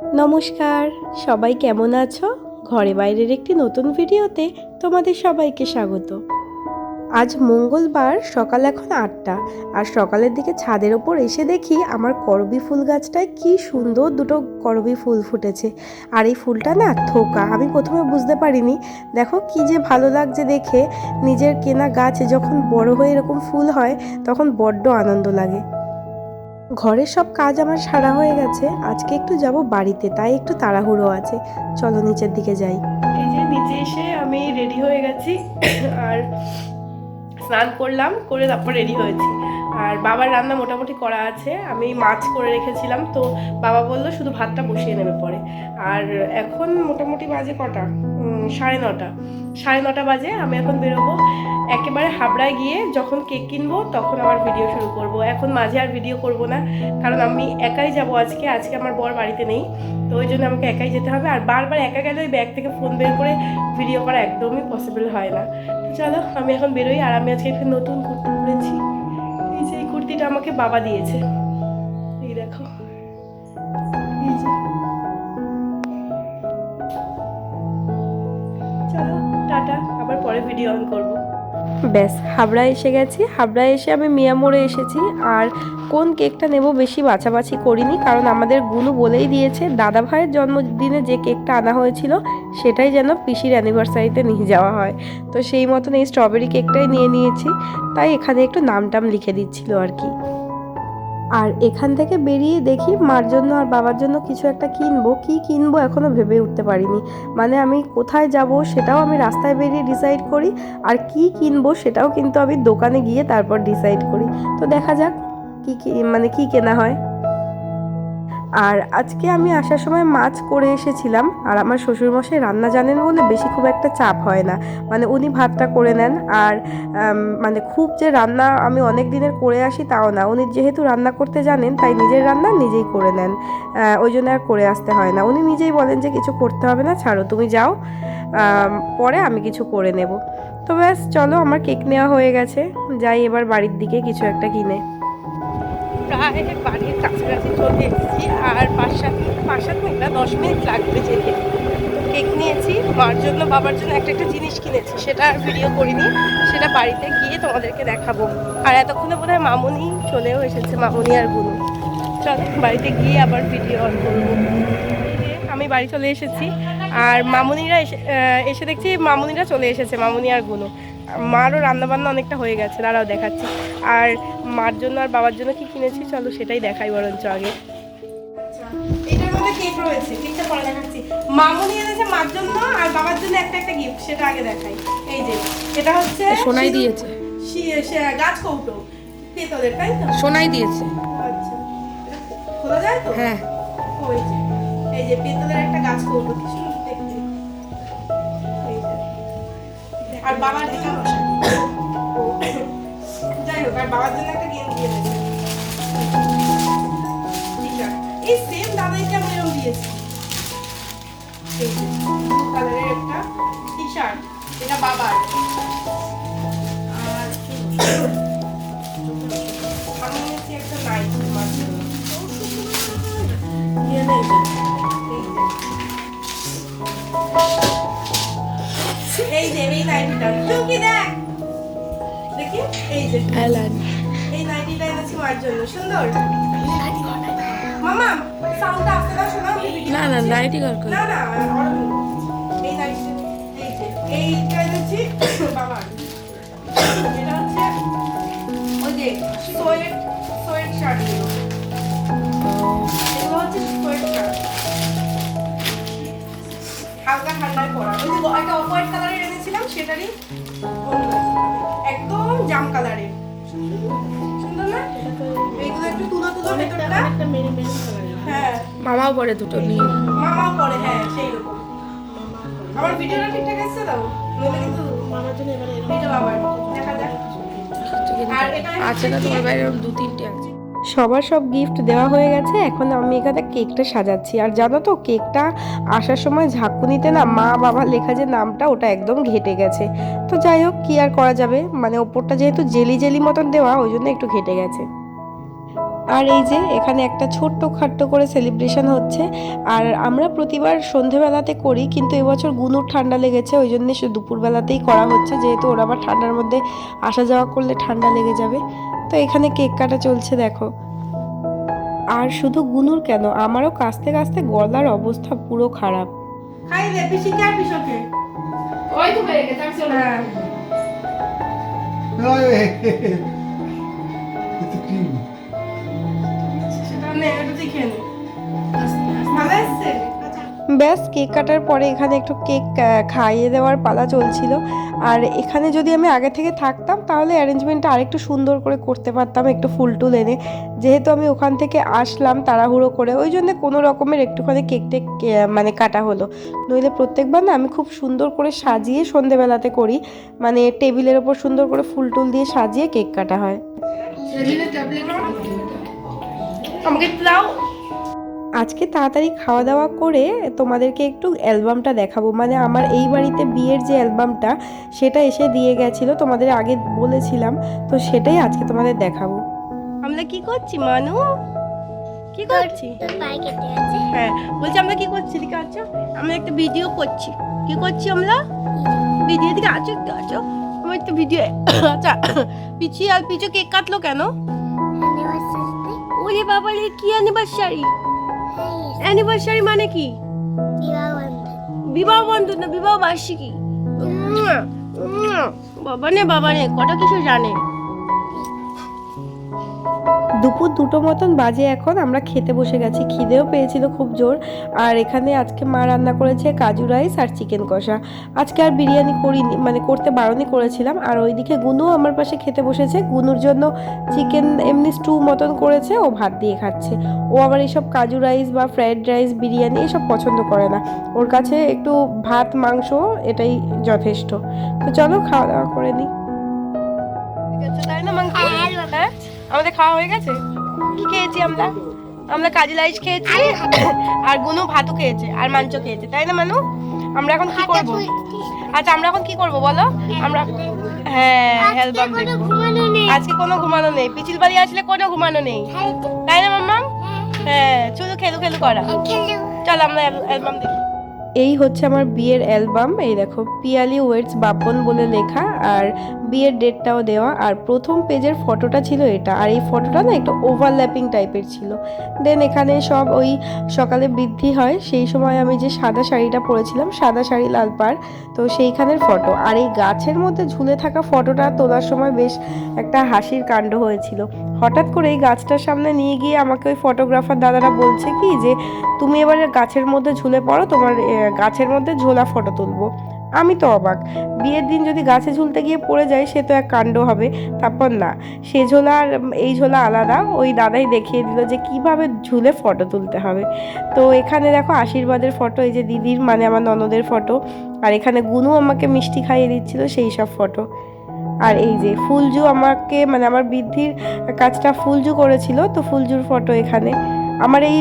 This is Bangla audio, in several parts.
নমস্কার, সবাই কেমন আছো? ঘরে বাইরের একটি নতুন ভিডিওতে তোমাদের সবাইকে স্বাগত। আজ মঙ্গলবার, সকাল এখন ৮টা। আর সকালের দিকে ছাদের ওপর এসে দেখি আমার করবী ফুল গাছটায় কি সুন্দর দুটো করবী ফুল ফুটেছে। আর এই ফুলটা না থোকা, আমি প্রথমে বুঝতে পারিনি। দেখো কি যে ভালো লাগছে দেখে। নিজের কেনা গাছে যখন বড় হয়ে এরকম ফুল হয় তখন বড্ড আনন্দ লাগে। ঘরের সব কাজ আমার সারা হয়ে গেছে, আজকে একটু যাব বাড়িতে, তাই একটু তাড়াহুড়ো আছে। চলো নিচের দিকে যাই। এই যে নিচে এসে আমি রেডি হয়ে গেছি আর স্নান করলাম, করে তারপর রেডি হয়েছি। আর বাবার রান্না মোটামুটি করা আছে, আমি মাছ করে রেখেছিলাম, তো বাবা বললো শুধু ভাতটা বসিয়ে নেবে পরে। আর এখন মোটামুটি বাজে কটা, 9:30। 9:30 বাজে। আমি এখন বেরোবো একেবারে হাবড়ায় গিয়ে, যখন কেক কিনবো তখন আবার ভিডিও শুরু করব। এখন মাঝে আর ভিডিও করব না, কারণ আমি একাই যাব আজকে আমার বর বাড়িতে নেই, তো ওই জন্য আমাকে একাই যেতে হবে। আর বারবার একা গেলে ওই ব্যাগ থেকে ফোন বের করে ভিডিও করা একদমই পসিবল হয় না। তো চলো আমি এখন বেরোই। আর আমি আজকে একটা নতুন কুর্তি পরেছি, এই যে এই কুর্তিটা আমাকে বাবা দিয়েছে, এই দেখো, এই যে। চলো টাটা, আবার পরে ভিডিও অন করবো। ব্যাস হাবড়ায় এসে গেছি। হাবড়ায় এসে আমি মিয়া মোড়ে এসেছি। আর কোন কেকটা নেব বেশি বাছাবাছি করিনি, কারণ আমাদের গুনু বলেই দিয়েছে দাদা ভাইয়ের জন্মদিনে যে কেকটা আনা হয়েছিল সেটাই যেন পিসির অ্যানিভার্সারিতে নিয়ে যাওয়া হয়। তো সেই মতন এই স্ট্রবেরি কেকটাই নিয়ে নিয়েছি, তাই এখানে একটু নাম টাম লিখে দিচ্ছিল আর কি। আর এখান থেকে বেরিয়ে দেখি মার জন্য আর বাবার জন্য কিছু একটা কিনবো। কি কিনবো এখনও ভেবে উঠতে পারিনি। মানে আমি কোথায় যাব সেটাও আমি রাস্তায় বেরিয়ে ডিসাইড করি, আর কি কিনবো সেটাও কিন্তু আমি দোকানে গিয়ে তারপর ডিসাইড করি। তো দেখা যাক কি কেনা হয়। আর আজকে আমি আসার সময় মাছ করে এসেছিলাম। আর আমার শ্বশুরমশাই রান্না জানেন বলে বেশি খুব একটা চাপ হয় না, মানে উনি ভাতটা করে নেন। আর মানে খুব যে রান্না আমি অনেক দিনের করে আসি তাও না, উনি যেহেতু রান্না করতে জানেন তাই নিজের রান্না নিজেই করে নেন। ওই জন্য আর করে আসতে হয় না, উনি নিজেই বলেন যে কিছু করতে হবে না, ছাড়ো তুমি যাও, পরে আমি কিছু করে নেব। তো ব্যাস চলো, আমার কেক নেওয়া হয়ে গেছে, যাই এবার বাড়ির দিকে কিছু একটা কিনে। প্রায় বাড়ির কাছাকাছি চলে এসেছি, আর 5-7 মিনিট না 10 মিনিট লাগবে যেতে। তো কেক নিয়েছি মার জন্য, বাবার জন্য একটা একটা জিনিস কিনেছি, সেটা আর ভিডিও করিনি, সেটা বাড়িতে গিয়ে তোমাদেরকে দেখাবো। আর এতক্ষণে বোধ হয় মামুনি চলেও এসেছে, মামুনি আর গুনু। চলো বাড়িতে গিয়ে আবার ভিডিও অন করবো। আমি বাড়ি চলে এসেছি, আর মামুনিরা এসে দেখছি মামুনিরা চলে এসেছে, মামুনি আর গুনু। মারও রান্নাবান্না অনেকটা হয়ে গেছে, দাঁড়াও দেখাচ্ছি। আর মার জন্য আর বাবার জন্য কি কিনেছি চলো সেটাই দেখাই বরঞ্চ আগে। এটার মধ্যে কেক রয়েছে, কেকটা পরে দেখাচ্ছি। মামুনি এনেছে মার জন্য আর বাবার জন্য একটা একটা গিফট, সেটা আগে দেখাই। এই যে এটা হচ্ছে সোনাই দিয়েছে, গাছ কৌটো পেতলের, তাই তো? সোনাই দিয়েছে। আচ্ছা, খোলা যায় তো? হ্যাঁ। এই যে পেতলের একটা গাছ কৌটো, কি সুন্দর দেখতে। আর বাবার জন্য যাই হোক, আর বাবার জন্য একটা গেঞ্জি এনেছে, এই সেম দাদাইকে আমি এরকম দিয়েছি। এই যে ব্লু কালারের একটা টি শার্ট, এটা বাবার। আর আমি নিয়েছি একটা নাইট আমার জন্য। এই যে এই নাইটিটা চুমকি দেখ, দেখি এই যে এই নাইটিটা এনেছি মার জন্য, সুন্দর। মামা সাউন্ডটা আসতে দাও, শোনাও। না না নাইটি দরকার না, না এই নাইটি, এই যে এইটা এনেছি বাবার। এটা হচ্ছে ওই যে সোয়েট শার্ট গুলো, এগুলো হচ্ছে সোয়েট শার্ট, হালকা ঠান্ডায় পরা। ওই যে একটা অফ হোয়াইট কালারের এনেছিলাম, সেটারই একদম জাম কালারের, সুন্দর না? এইগুলো একটু তুলো তুলো ভেতরটা, একটা মেরুন মেরুন কালারের। হ্যাঁ, মামাও পরে দুটো নিয়ে, মামাও পরে, হ্যাঁ সেই রকম। আমার ভিডিওটা ঠিকঠাক আসছে দাও, নইলে কিন্তু মামার জন্য এবারে এটা বাবার দেখা যাক। আর এটা আছে না তোমার বাইরে 2-3টে আছে। সবার সব গিফট দেওয়া হয়ে গেছে, এখন আমি এখানে কেকটা সাজাচ্ছি। আর জানো তো কেকটা আসার সময় ঝাঁকুনিতে না মা বাবা লেখা যে নামটা, ওটা একদম ঘেটে গেছে। তো যাই হোক, কি আর করা যাবে, মানে ওপরটা যেহেতু জেলি জেলি মতন দেওয়া, ওই জন্য একটু ঘেটে গেছে। আর এই যে এখানে একটা ছোট্ট খাট্ট করে সেলিব্রেশন হচ্ছে। আর আমরা প্রতিবার সন্ধেবেলাতে করি, কিন্তু এবছর গুনুর ঠান্ডা লেগেছে, ওই জন্য সে দুপুরবেলাতেই করা হচ্ছে, যেহেতু ওরা আবার ঠান্ডার মধ্যে আসা যাওয়া করলে ঠান্ডা লেগে যাবে। তো এখানে কেক কাটা চলছে দেখো। আর শুধু গুনুর কেন, আমারও কাস্তে কাস্তে গলার অবস্থা পুরো খারাপ। খাই দে পিসিকে আর পিসকে ওই তো বেরে গেছে আমি চলে ব্যাস কেক কাটার পরে এখানে একটু কেক খাইয়ে দেওয়ার পালা চলছিল। আর এখানে যদি আমি আগে থেকে থাকতাম তাহলে অ্যারেঞ্জমেন্টটা আরেকটু সুন্দর করে করতে পারতাম, একটু ফুল টুল এনে। যেহেতু আমি ওখান থেকে আসলাম তাড়াহুড়ো করে, ওই জন্য কোনো রকমের একটুখানি কেক টেক মানে কাটা হলো। নইলে প্রত্যেকবার না আমি খুব সুন্দর করে সাজিয়ে সন্ধেবেলাতে করি, মানে টেবিলের ওপর সুন্দর করে ফুল টুল দিয়ে সাজিয়ে কেক কাটা হয়। আমাকে দাও। আজকে তাড়াতাড়ি খাওয়া দাওয়া করে তোমাদেরকে একটু অ্যালবামটা দেখাবো, মানে আমার এই বাড়িতে বিয়ের যে অ্যালবামটা সেটা এসে দিয়ে গেছিলো, তোমাদের আগে বলেছিলাম, তো সেটাই আজকে তোমাদের দেখাবো। আমরা কি করছি মানু, কি করছি? হ্যাঁ বলছি আমরা কি করছি, দিকে আছো, আমরা একটা ভিডিও করছি। কি করছি আমরা? ভিডিও দিকে আছো, একটু আছো, আমার একটা ভিডিও। আচ্ছা পিচি আর পিচু কেক কাটলো কেন? ওরে বাবা রে, কি অ্যানিভার্সারি? অ্যানিভার্সারি মানে কি? বিবাহ বন্ধন না বিবাহ বার্ষিকী। বাবা নে কত কিছু জানে। দুপুর 2টো মতন বাজে এখন, আমরা খেতে বসে গেছি, খিদেও পেয়েছিল খুব জোর। আর এখানে আজকে মা রান্না করেছে কাজু রাইস আর চিকেন কষা। আজকে আর বিরিয়ানি করিনি, মানে করতে বারণই করেছিলাম। আর ওইদিকে গুনুও আমার পাশে খেতে বসেছে, গুনুর জন্য চিকেন এমনি স্টু মতন করেছে, ও ভাত দিয়ে খাচ্ছে। ও আবার এইসব কাজু রাইস বা ফ্রাইড রাইস বিরিয়ানি এসব পছন্দ করে না, ওর কাছে একটু ভাত মাংস এটাই যথেষ্ট। তো চলো খাওয়া দাওয়া করে নিই। তাই না মাংস? হ্যাঁ আমাদের খাওয়া হয়ে গেছে। কি খেয়েছি আমরা? আমরা কাজু রাইস খেয়েছি আর গুনু ভাতও খেয়েছে আর মাংস খেয়েছে, তাই না মানু? আমরা এখন কি করব? আচ্ছা আমরা এখন কি করব বলো? আমরা হ্যাঁ অ্যালবাম দেখব। আজকে কোনো ঘুমানো নেই, পিচিল বাড়ি আসলে কোনো ঘুমানো নেই, তাই না মাম্মা? হ্যাঁ শুধু খেলু খেলু করা। চল আমরা অ্যালবাম দেখি। এই হচ্ছে আমার বিয়ের অ্যালবাম। এই দেখো পিয়ালি ওয়েটস বাপন বলে লেখা, আর বিয়ের ডেটটাও দেওয়া। আর প্রথম পেজের ফটোটা ছিল এটা, আর এই ফটোটা না একটু ওভারল্যাপিং টাইপের ছিল। দেন এখানে সব ওই সকালে বৃদ্ধি হয় সেই সময় আমি যে সাদা শাড়িটা পরেছিলাম, সাদা শাড়ি লাল পাড়, তো সেইখানের ফটো। আর এই গাছের মধ্যে ঝুলে থাকা ফটোটা তোলার সময় বেশ একটা হাসির কাণ্ড হয়েছিল। হঠাৎ করে এই গাছটার সামনে নিয়ে গিয়ে আমাকে ওই ফটোগ্রাফার দাদারা বলছে কি যে তুমি এবারে গাছের মধ্যে ঝুলে পড়ো, তোমার গাছের মধ্যে ঝোলা ফটো তুলবো। আমি তো অবাক, বিয়ের দিন যদি গাছে ঝুলতে গিয়ে পড়ে যায় সে তো এক কাণ্ড হবে। তারপর না, সে ঝোলা আর এই ঝোলা আলাদা, ওই দাদাই দেখিয়ে দিল যে কিভাবে ঝুলে ফটো তুলতে হবে। তো এখানে দেখো আশীর্বাদের ফটো, এই যে দিদির মানে আমার ননদের ফটো, আর এখানে গুনু আমাকে মিষ্টি খাইয়ে দিচ্ছিল সেই সব ফটো। আর এই যে ফুলজু আমাকে মানে আমার বৃদ্ধির কাজটা ফুলজু করেছিল, তো ফুলজুর ফটো এখানে। আমার এই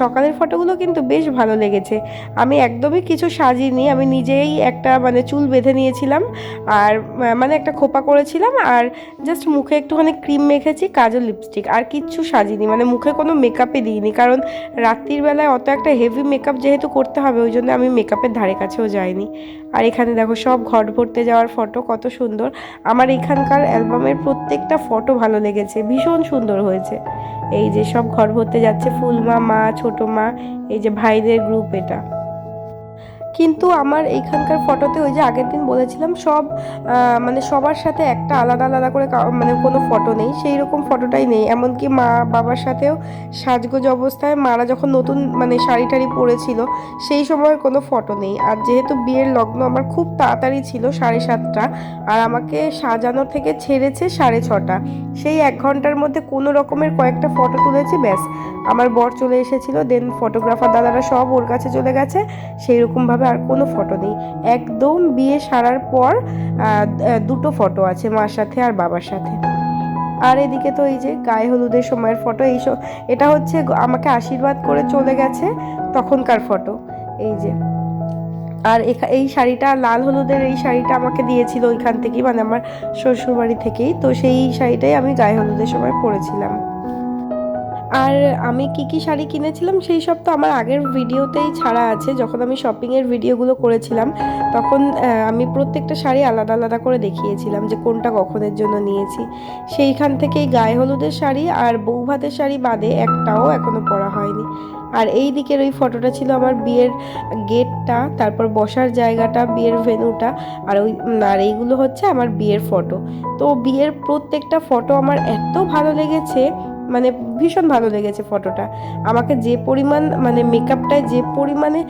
সকালের ফটোগুলো কিন্তু বেশ ভালো লেগেছে। আমি একদমই কিছু সাজিনি, আমি নিজেই একটা মানে চুল বেঁধে নিয়েছিলাম আর মানে একটা খোপা করেছিলাম, আর জাস্ট মুখে একটুখানি ক্রিম মেখেছি, কাজল লিপস্টিক, আর কিচ্ছু সাজিনি, মানে মুখে কোনো মেকআপে দিইনি, কারণ রাত্রির বেলায় অত একটা হেভি মেকআপ যেহেতু করতে হবে ওই জন্য আমি মেকআপের ধারে কাছেও যাইনি। আর এখানে দেখো সব ঘট ভরতে যাওয়ার ফটো, কত সুন্দর। আমার এখানকার অ্যালবামের প্রত্যেকটা ফটো ভালো লেগেছে, ভীষণ সুন্দর হয়েছে। এই যে সব ঘর ভরতে যাচ্ছে, ফুলমা, মা, ছোটো মা, এই যে ভাইদের গ্রুপ এটা। কিন্তু আমার এইখানকার ফটোতে ওই যে আগের দিন বলেছিলাম সব মানে সবার সাথে একটা আলাদা আলাদা করে মানে কোনো ফটো নেই, সেই রকম ফটোটাই নেই। এমনকি মা বাবার সাথেও সাজগোজ অবস্থায় মারা যখন নতুন মানে শাড়ি টাড়ি পরেছিল সেই সময়ের কোনো ফটো নেই। আর যেহেতু বিয়ের লগ্ন আমার খুব তাড়াতাড়ি ছিল 7:30টা, আর আমাকে সাজানো থেকে ছেড়েছে 6:30, সেই 1 ঘন্টার মধ্যে কোনো রকমের কয়েকটা ফটো তুলেছি, ব্যাস আমার বর চলে এসেছিল। দেন ফটোগ্রাফার দাদারা সব ওর কাছে চলে গেছে, সেই রকমভাবে আর কোনো ফটো নেই। একদম বিয়ে সারার পর 2টো ফটো আছে, মার সাথে আর বাবার সাথে। আর এদিকে তো এই যে গায়ে হলুদের সময়ের ফটো, এটা হচ্ছে আমাকে আশীর্বাদ করে চলে গেছে তখনকার ফটো। এই যে আর এই শাড়িটা লাল হলুদের, এই শাড়িটা আমাকে দিয়েছিল ওইখান থেকেই, মানে আমার শ্বশুরবাড়ি থেকেই, তো সেই শাড়িটাই আমি গায়ে হলুদের সময় পরেছিলাম। আর আমি কি শাড়ি কিনেছিলাম সেই সব তো আমার আগের ভিডিওতেই ছাড়া আছে। যখন আমি শপিংয়ের ভিডিওগুলো করেছিলাম তখন আমি প্রত্যেকটা শাড়ি আলাদা আলাদা করে দেখিয়েছিলাম যে কোনটা কখনের জন্য নিয়েছি। সেইখান থেকেই গায়ে হলুদের শাড়ি আর বউ ভাতের শাড়ি বাদে একটাও এখনও পরা হয়নি। আর এই দিকের ওই ফটোটা ছিল আমার বিয়ের গেটটা, তারপর বসার জায়গাটা, বিয়ের ভেন্যুটা, আর এইগুলো হচ্ছে আমার বিয়ের ফটো। তো বিয়ের প্রত্যেকটা ফটো আমার এত ভালো লেগেছে, মানে ভীষণ ভালো লেগেছে ফটোটা। আমাকে যে পরিমাণ মানে মেকআপটায় যে পরিমাণে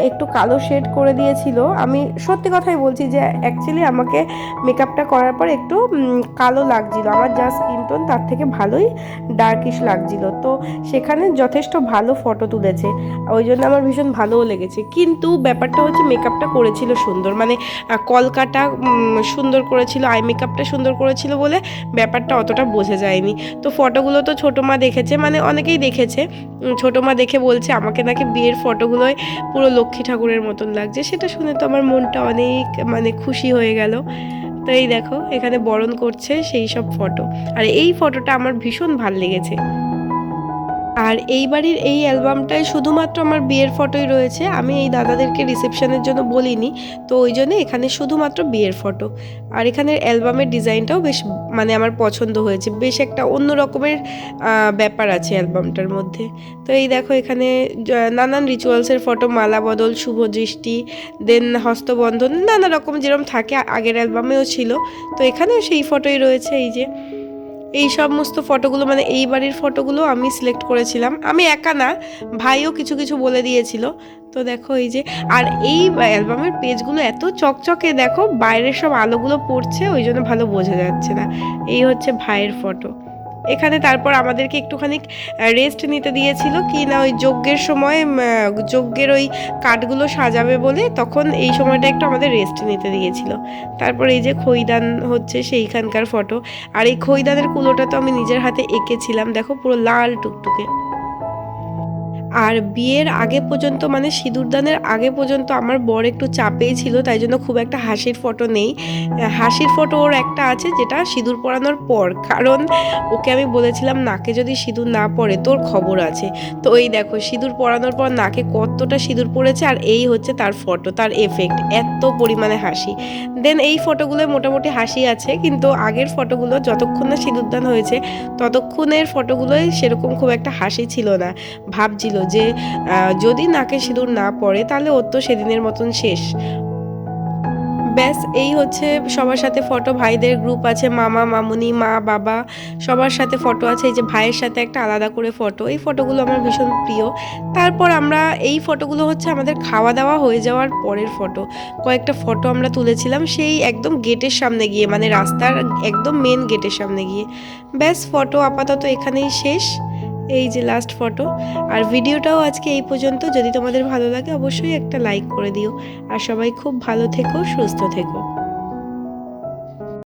একটু কালো শেড করে দিয়েছিল, আমি সত্যি কথাই বলছি যে অ্যাকচুয়ালি আমাকে মেকআপটা করার পর একটু কালো লাগছিল, আমার যা স্কিন টোন তার থেকে ভালোই ডার্কিশ লাগছিল। তো সেখানে যথেষ্ট ভালো ফটো তুলেছে, ওই জন্য আমার ভীষণ ভালোও লেগেছে। কিন্তু ব্যাপারটা হচ্ছে মেকআপটা করেছিল সুন্দর, মানে কলকাটা সুন্দর করেছিল, আই মেকআপটা সুন্দর করেছিল বলে ব্যাপারটা অতটা বোঝা যায়নি। তো ফটোগুলো তো ছোটো মা দেখেছে, মানে অনেকেই দেখেছে, ছোটো মা দেখে বলছে আমাকে নাকি বিয়ের ফটোগুলোয় পুরো লক্ষ্মী ঠাকুরের মতন লাগছে। সেটা শুনে তো আমার মনটা অনেক মানে খুশি হয়ে গেল। তো এই দেখো এখানে বরণ করছে সেই সব ফটো, আর এই ফটোটা আমার ভীষণ ভাল লেগেছে। আর এই বাড়ির এই অ্যালবামটায় শুধুমাত্র আমার বিয়ের ফটোই রয়েছে, আমি এই দাদাদেরকে রিসেপশনের জন্য বলিনি, তো ওই জন্য এখানে শুধুমাত্র বিয়ের ফটো। আর এখানের অ্যালবামের ডিজাইনটাও বেশ মানে আমার পছন্দ হয়েছে, বেশ একটা অন্য রকমের ব্যাপার আছে অ্যালবামটার মধ্যে। তো এই দেখো এখানে নানান রিচুয়ালসের ফটো, মালা বদল, শুভ দৃষ্টি, দেন হস্তবন্ধন, নানা রকম যেরকম থাকে আগের অ্যালবামেও ছিল, তো এখানেও সেই ফটোই রয়েছে। এই যে এই সমস্ত ফটোগুলো মানে এই বাড়ির ফটোগুলো আমি সিলেক্ট করেছিলাম, আমি একা না, ভাইও কিছু কিছু বলে দিয়েছিল। তো দেখো এই যে, আর এই অ্যালবামের পেজগুলো এত চকচকে, দেখো বাইরের সব আলোগুলো পড়ছে ওই জন্য ভালো বোঝা যাচ্ছে না। এই হচ্ছে ভাইয়ের ফটো। এখানে তারপর আমাদেরকে একটুখানি রেস্ট নিতে দিয়েছিল, কি না ওই যজ্ঞের সময় যজ্ঞের ওই কাঠগুলো সাজাবে বলে, তখন এই সময়টা একটু আমাদের রেস্ট নিতে দিয়েছিল। তারপর এই যে খইদান হচ্ছে সেইখানকার ফটো, আর এই খইদানের কুলোটা তো আমি নিজের হাতে এঁকেছিলাম, দেখো পুরো লাল টুকটুকে। আর বিয়ের আগে পর্যন্ত মানে সিঁদুরদানের আগে পর্যন্ত আমার বর একটু চাপেই ছিল, তাই জন্য খুব একটা হাসির ফটো নেই। হাসির ফটো ওর একটা আছে, যেটা সিঁদুর পরানোর পর, কারণ ওকে আমি বলেছিলাম নাকে যদি সিঁদুর না পড়ে তোর খবর আছে। তো ওই দেখো সিঁদুর পরানোর পর নাকে কতটা সিঁদুর পড়েছে, আর এই হচ্ছে তার ফটো, তার এফেক্ট, এত পরিমাণে হাসি। দেন এই ফটোগুলোয় মোটামুটি হাসি আছে, কিন্তু আগের ফটোগুলো যতক্ষণ না সিঁদুরদান হয়েছে ততক্ষণের ফটোগুলোয় সেরকম খুব একটা হাসি ছিল না। ভাবছিল যে যদি নাকে সিঁদুর না পড়ে তাহলে ওর তো সেদিনের মতন শেষ। ব্যাস এই হচ্ছে সবার সাথে ফটো, ভাইদের গ্রুপ আছে, মামা মামুনি, মা বাবা সবার সাথে ফটো আছে। এই যে ভাইয়ের সাথে একটা আলাদা করে ফটো, এই ফটোগুলো আমার ভীষণ প্রিয়। তারপর আমরা এই ফটোগুলো হচ্ছে আমাদের খাওয়া দাওয়া হয়ে যাওয়ার পরের ফটো, কয়েকটা ফটো আমরা তুলেছিলাম সেই একদম গেটের সামনে গিয়ে, মানে রাস্তার একদম মেন গেটের সামনে গিয়ে। ব্যাস ফটো আপাতত এখানেই শেষ, এই যে লাস্ট ফটো। আর ভিডিওটাও আজকে এই পর্যন্ত, যদি তোমাদের ভালো লাগে অবশ্যই একটা লাইক করে দিও, আর সবাই খুব ভালো থেকো, সুস্থ থেকো।